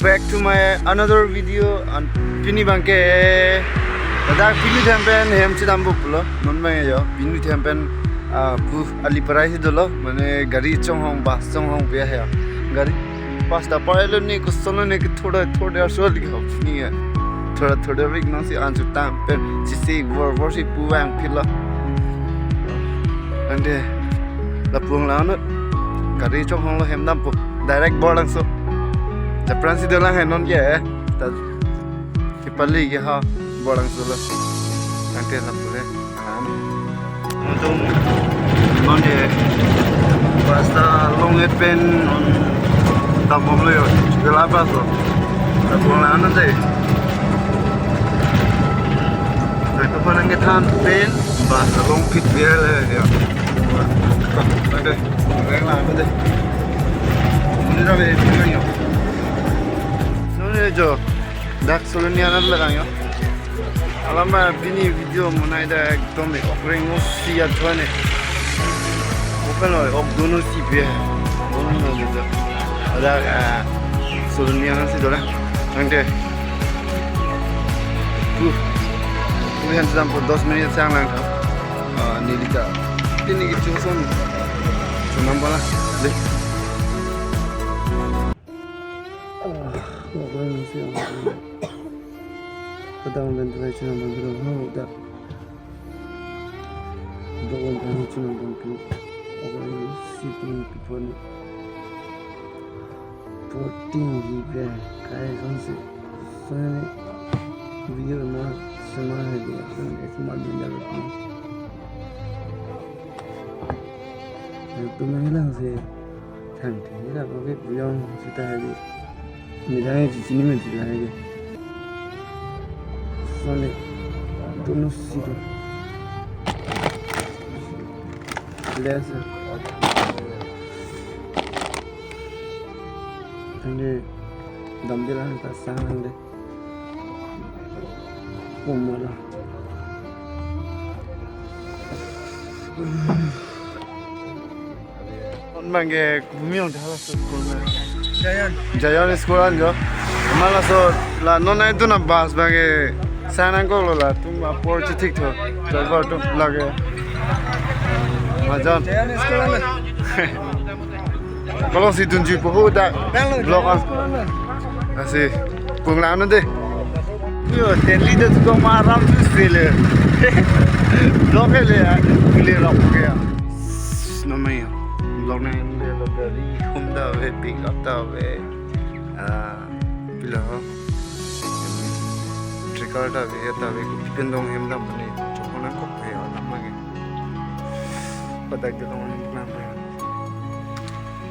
back to my another video on Pini Bangke. Pada Pini Tempen hem sidam bulo non bang yo Pini Tempen bu ali parai dolo mane gari chong hong bus chong hong be hai gari bus da parai ni kusolo ne ki thoda so li ho ni hai thoda big no si anju tam pen si war si pu wang phila ande la puang la na gari chong hong lo hem dam pu direct board lang so the president lang hai non ye ta ki pali ki ha board lang so la ante la pure Monday basta long pen on tabong lo yo gala pa so tabong la na dai ko pa nang gethan pen basta long pit beer le yo ade reng la ade ni ra be yo no ne jo dak solonia na la yo alama bini video monai da ekdom okring si atwane open lo ok dono si be dono no de ada solonia na si dola ante kemudian sampai 2 menit sang lang nilika ini gitu son senang pala deh okring si Padang dan tradisional bangkiro ho dak dogon tradisional bangkiro okring si pipon 14 libe kai sonse sone video na sama hai dia small dinner ko to महिला से थंटे मेरा बगे बियong sita hai मिलाए चीनी में चिल्लाएंगे सोने दोनों सीधे लेज़र ठंडे दम दिलाने का सांग दे उम्मला Mange kumiong dah lah sekolah mana. Jayan sekolah jo. Malah so la nona itu na bas bagi sana ko lo la tu apor citik tu. Driver tu lagi. Macam. Jayan sekolah mana. Kalau si tunjuk poho dah. Blok an. Asih punglang nanti. Yo, Delhi tu kau maram tu sile. Blok le ya. Pilih rok ya. Namanya. Blok ni le lo dari Honda we pick up ta we pila trigger ta we ta we pendong hem da bani chokona ko pe ala mage patak de lo ni plan pe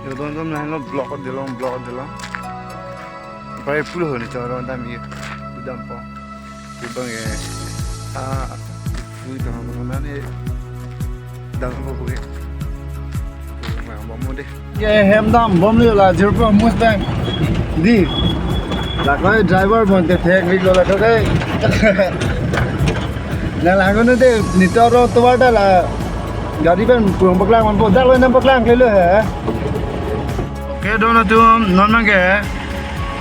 yo don na lo block de lo pai pul ho ni charo da mi dam po ti bang ye fu da ma ne dam ko ko ये हेमदाम बमले ला जिरपा मुस्तांग दी लागाय driver बनते थे एक लो लगा के ना लागो न दे नितरो तवाडा ला गाड़ी पे पुरम बकलांग मन पो दाल न बकलांग ले है ओके दोनो तु नन मंगे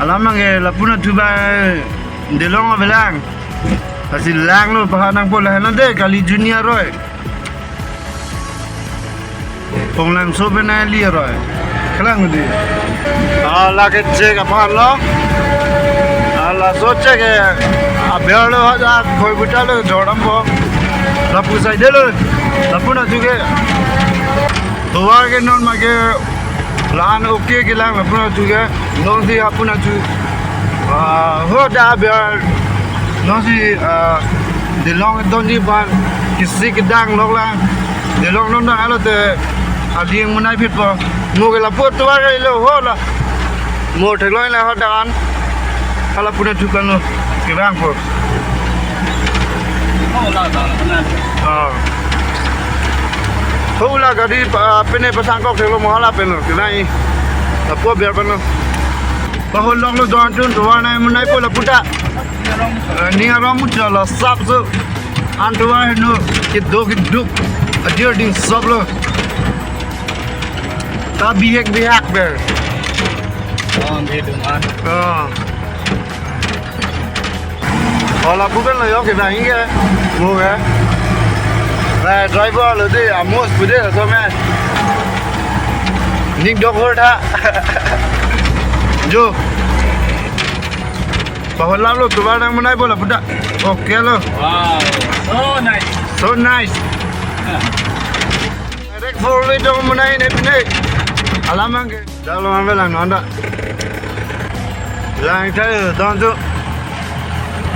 अला मंगे ला पुना तुबा Delong बेलांग kasi lang lo pahanang po lahan de kali junior roy Ponglang sobenai liar roy, kelang di. Allah kecek apa lo? Allah soce ke, abiar lo ada koi buta lo joram po, lapu say de lo, lapu na juga. Tuar ke non mage, lan oke ke lang lapu na juga, non si lapu na juga. Ho da abiar, non si dilong donji ban, kisi kedang lo lang, dilong non dah alo te. Adi yang menai fit po, mungkin lapor tu ada ilo hola, mau terlalu lah hodan, kalau punya juga lo kerang po. Hola gadi pene pasangkok terlalu mahal apa lo, kenai lapor biar pano. Bahol long lo doan tun doan ay menai po laputa, ni orang muda lo sab so, antuan henu kiduk, adir ding sab lo. Ta bihek ber Di dengan. Kalau bukan lo yang kita ini ya, mau ya. Nah, driver lo deh, amos bude lah sama. Nik dokter dah. Jo. Bahwa lalu tu barang mana boleh budak. Okey lo. Wow, so nice. So nice. Direct forward dong mana ini ni. Alamak ke. Dalam ambil lang anda. Lang saya tuan tu.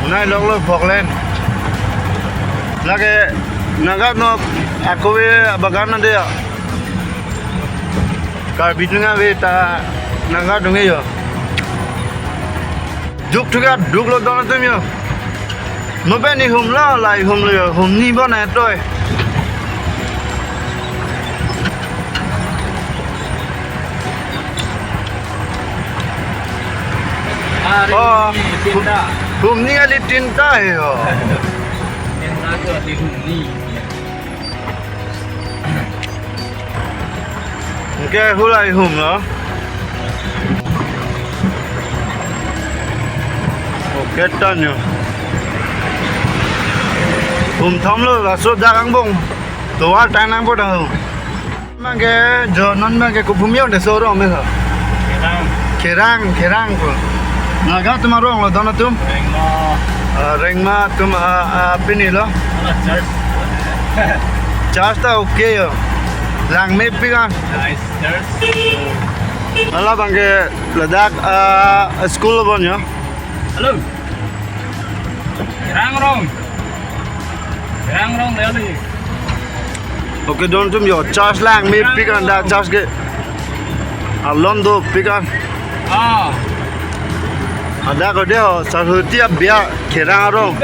Mana lo poklen. Lagi naga no aku be bagaimana dia. Kalau bidungnya be ta naga dungi yo. Juk juga duk lo dono tu yo. Mungkin ni hum lah, lai hum lo yo, hum ni mana tu? Oh, hum ni ali tinta yo. Tinta tu di huni. Okay, hulai hum lo. Okay, tan yo. Hum tham lo là số dagang bông. Tua tan nang boda hum. Mang ke jonon mang ke kupumio de soro me ha. Kerang ko. Naga tumarong lo dona tum. Rengma tum pini lo. Charge ta okay yo. Lang me piga. Nice, church. Ala bang ke Ladakh school bon yo. Hello. Rang rong le li. Okay, don tum yo charge lang me piga da charge ke. Londo piga. Ada ko dia sarhuti abia kerang rong.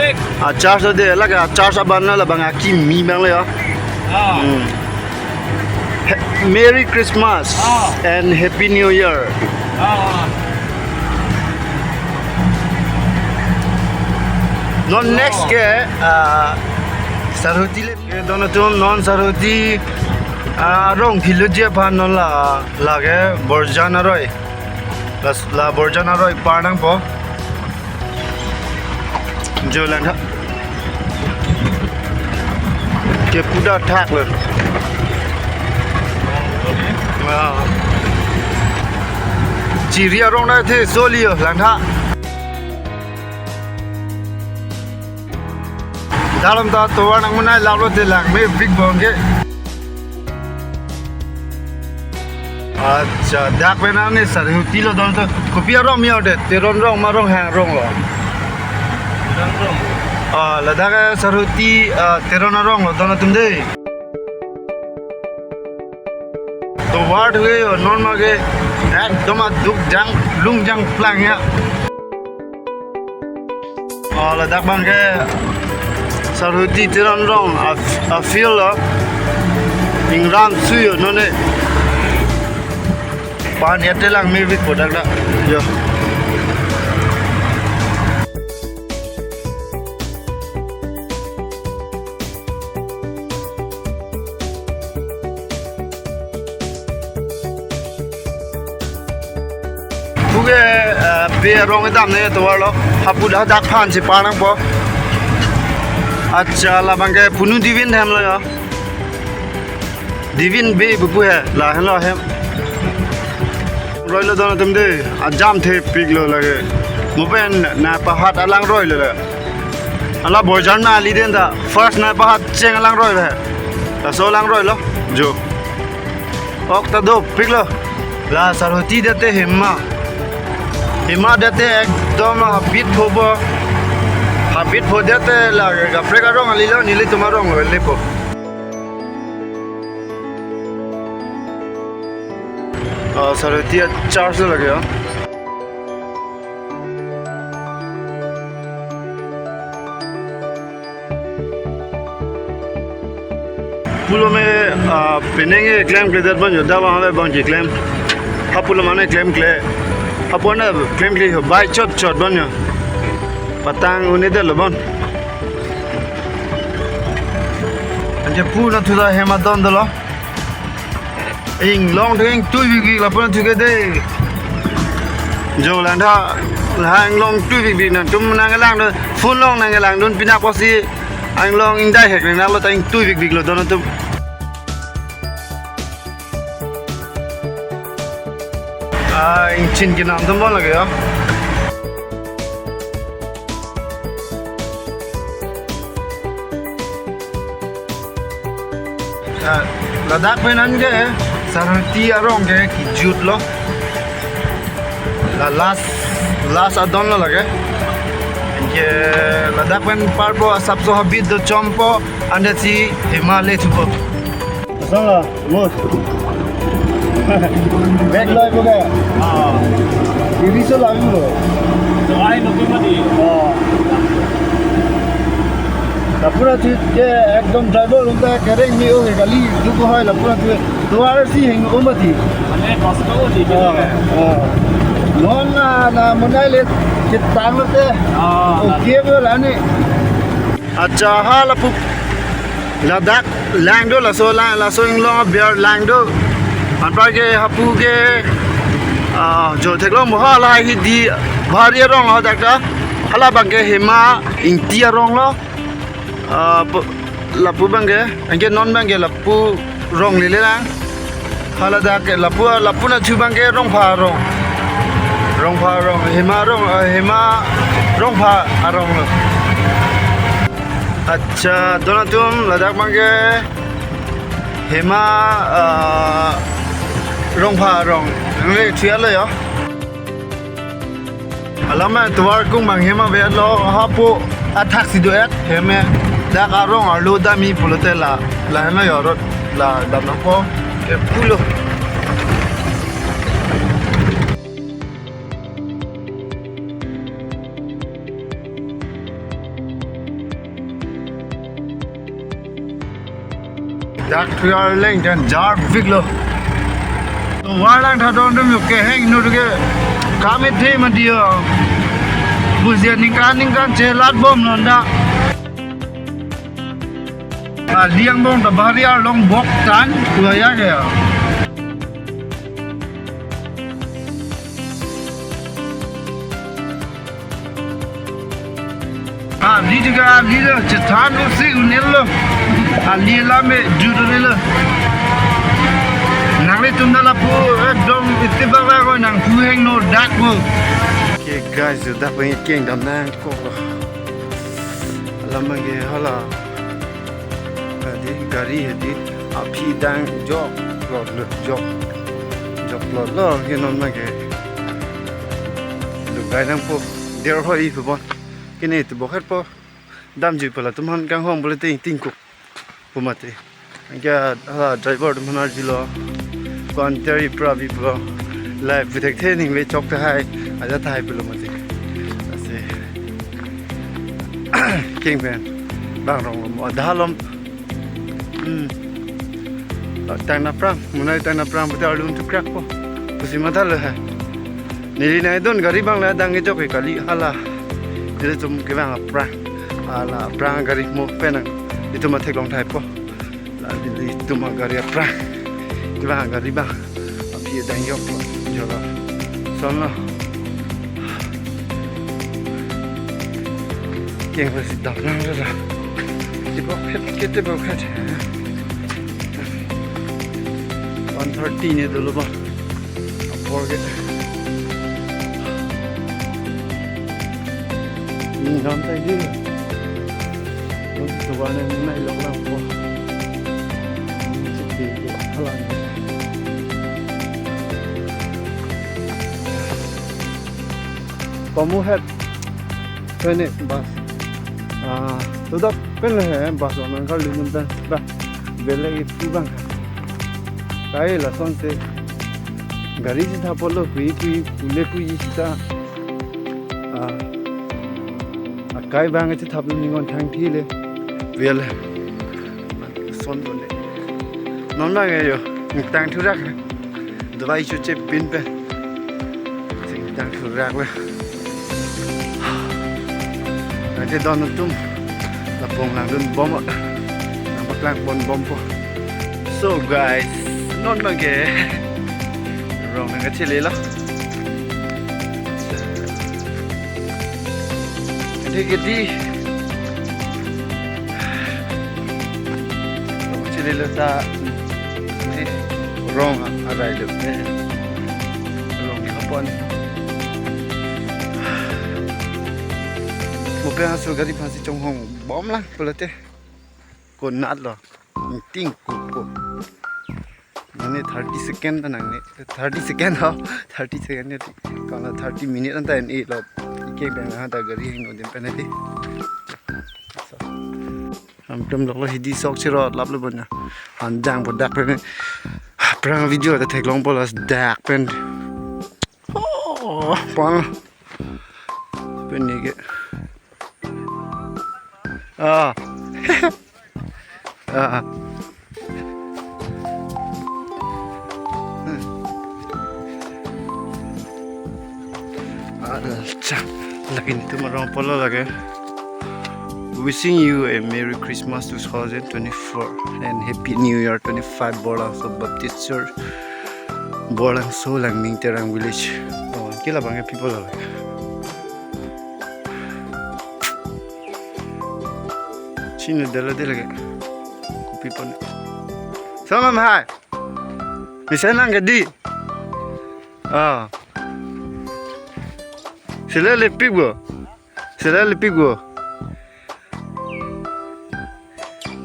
Charge de laga charge abanna la bang aki mi bang le yo. Merry Christmas and Happy New Year. Non next ke sarhuti le ke dono tum non sarhuti rong philu je phan non la ke borjana roi la borjana roi parang po jo lang ha ke puda thak le Chiria rong na the solio lang tha dalam ta to nang mana lalo te lang me big bong ke acha dak bena ne sarhuti lo don to kopia rong mi ode teron rong marong hang rong lo ladakh sarhuti teron rong lo don tum de तो ward हुए और non मागे एकदम दुख जंग लुंग जंग Planck या और लद्दाख बन के सरहुती तिरन रोंग आ फील इंग्राम सुयो नोने पान याते लांग में भी प्रोडक्ट ला यो Buke be rong dam ne to lo hapu da dak phan si pa nang po acha la bang ke punu divin ham lo yo divin be bu he la han lo hem roi lo don tum de a jam the pik lo lage mo pen na pa hat alang roi lo ala bojan na li den da first na pa hat cheng alang roi he ta so lang roi lo jo ok ta do pik lo la sarhuti de te himma Hima dete ekdom habit phobo habit pho dete la gafre ka rong alilo nili tumarong lepo sarhuti charge lage yo pulo me penenge claim ke dar ban yoda wa me ban ji claim hapulo mane claim kle Apa na claim kli by chot ban yo patang une de lo ban anje pu na thuda hema don de lo ing long thing tu wi la pon thu ke de Jo lang tha hang long tu bi na tum nang lang do phun long nang lang dun pinak posi ang long ing dai hek na lo ta ing tu bi lo don tu ing chin ki nam tum bon lage yo Ladakh में नंगे सरहती आरों के की jute लो last adon lo lage ke Ladakh में parbo सबसे habit do chompo ande si Himalaya tubo sala mos back loy ko ga ini so lagu lo So I know somebody. पूरा चीज ये एकदम ड्राइवर उनका करें नहीं हो गली दुको है पूरा चीज दोबारा सी है उमती Ane Costco di sini. Non ना मुनाई ले चितांग ते ओके बोला ने अच्छा हाल अपु लद्दाख लैंडो लसो इंग्लो बियर लैंडो अनपर के हपु के जो थेलो मोहाला ही दी भारी रंग हो जाता हला बंगे हिमा इंटिया रंग लो lapu bangge angke non bangge lapu rong lele lang hala da ke lapu na chu bangge rong pha rong hima rong pha arong lo acha donatum Ladakh bangge hima rong pha rong nge thia lo yo alama twar kung bang hima ve lo hapo athak si do ek heme da karong arlo da mi pulote la na yorot la da na ko ke pulo dak trial leng dan jar big lo to walang tha don dum ke heng no ke kame the ma dia buzia ning kan chelat bom nonda liang bong da baria long bok tan tua ya ke li juga li le chetan lo si unel lo li la me judre lo nang le tum la pu dom itiba ga ko nang pu heng no dak bu okay guys da pa keng dam nang ko lama ge hala di gari di api dang jok lo ke non ma ke lu gai nang po der hoi fu bon kini tu bo khat po dam ji pala tum han kang hong bole ting ko pumate angya ha driver tum hanar ji lo kon teri pravi pro live vitek thing le chok ta hai aja thai pulo mate ase king pen bang rong mo dalom tang na prang munai tang na prang betul alun tu krak po pusi mata le hai nili nai don gari bang la dang ge jok kali hala dire tum ke bang prang ala prang gari mo penang itu ma thek long thai po la di tu ma gari prang ke bang gari bang api dang yok po joga son lo keng pasi dang nang ra di po kete po khat 130 ne dulu ba forget ini gantai dia untuk warna nai lok lang po sikit halan kamu head kene bas tu dah kene hai bas orang kalau minta bah bela itu bang kai la son se gari ji tha polo hui pule ku ji ta kai bang ji thap ni ngon thang thi le vel son don le non ma ge yo tang thu rak dawai chu che pin pe sing tang thu rak le ate don tum la pong lang don bom na baklang bom po so guys non ma ge rong nga chile la take it di. Cili leta ni wrong arai le. Wrong ni kapon. Mope hasil gari pasi trong hong bom lah pelate. Kon nat lo. Ting ko. Ini 30 second ta nang ni 30 second ho 30 second ni kana 30 minute anta ni lo ke ben ha ta gari hing no din penati am tum lo hidi sok chiro lap lo bana an jang bo dak pen prang video ta thek long polas dak pen oh pon pen ni ke lagi itu marang polo lagi. Wishing you a Merry Christmas 2024 and Happy New Year 25 Bolang so Baptist Church Bolang so lang Ming Terang Village. Oh, kila bang people lagi. Sini dala lagi. People. Sama mahal. Bisa nang gadi. Ah. Sila lepik go.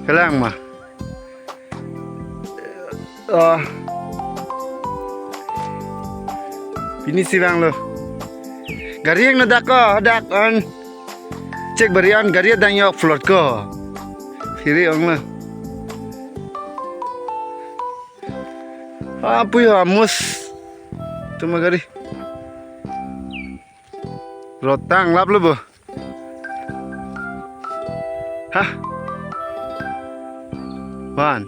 Kelang mah. Ini siang lo. Gari yang nadak on. Cek barian gari dang yok float ko. Kiri ong lo. Apa ya mus? Tuma gari. Rotang lap lu bu. Hah? Wan.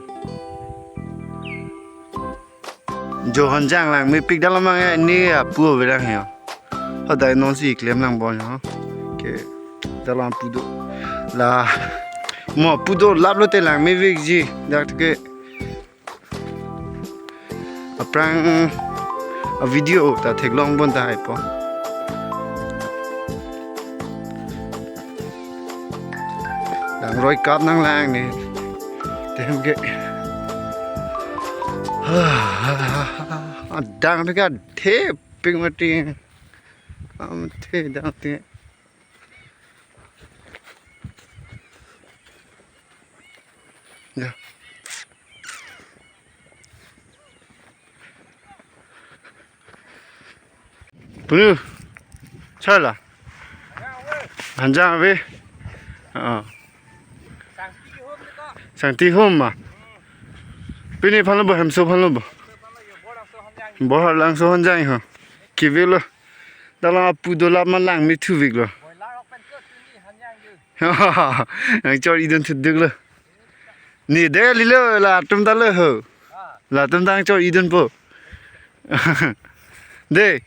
Johan jang lang mi pik dalam mang ni pu berang ya. Hadai non si klem lang bon ha. Ke dalam pudo. La mo pudo lap lu te lang mi vik ji dak ke. Aprang a video ta thek long bon ta hai po. Rồi cọp năng lang nè thêm cái đang cái thế pin mà tiền thế đang tiền bunu chơi hành trang về sang ti hôm mà bên này phan lo ham so phan lo bo lang so han jai ha ki ve lo dala pu do la ma lang mi thu vik lo ha cho idon thu dik lo ni de li lo la tum ta lo ho la tum tang cho idon po de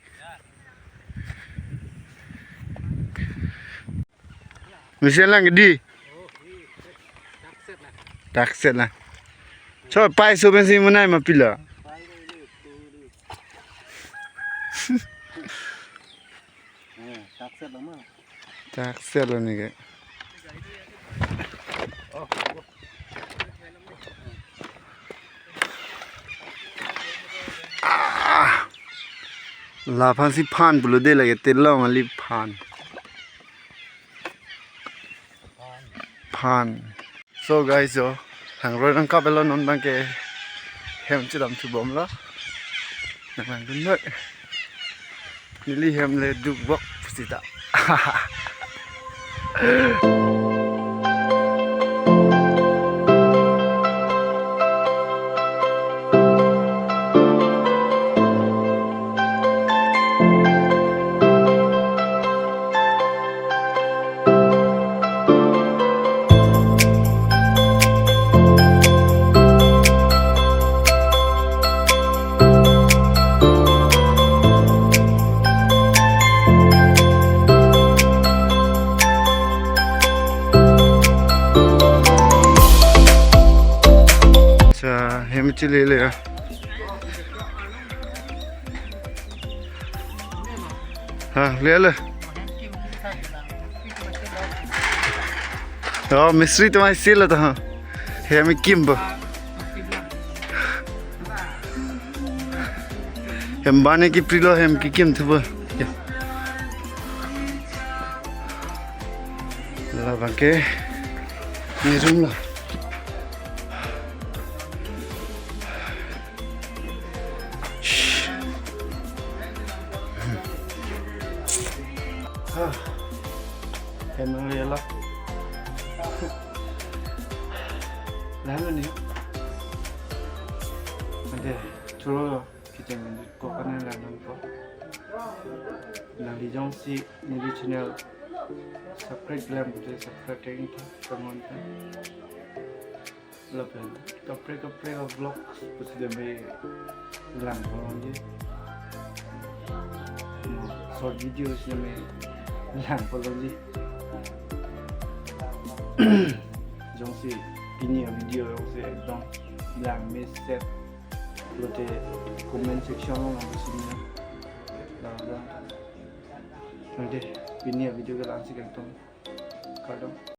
Misalnya lang di Takset lah. So pai so bensin mana ma pila. Takset lah mah. Takset lah ni ke. Lapan si pan bulu de lagi telah ngali pan. So guys yo hàng rồi đang cắp lên non bang ke hem chỉ làm thu bom đó nang đúng đấy nili hem le duk bok pasti tak hem chile le ha le le Oh, misteri tu masih sila tu ha. He ami kimbo. Hem bane ki prilo hem ki kim tu bo. Lah bangke. Ni room lah. Emang ya lah. Lalu ni, ada curo kita menjadi kokanan lalu ko. Nanti jom si ni channel subscribe lam boleh subscribe tengok teman teman. Lepas kapre vlog pasti demi lam orang je. Short video sih demi lam orang je. Jom si ini video yang saya dong yang message lote comment section lo nanti sini lah nanti ini video ke langsung kan kadang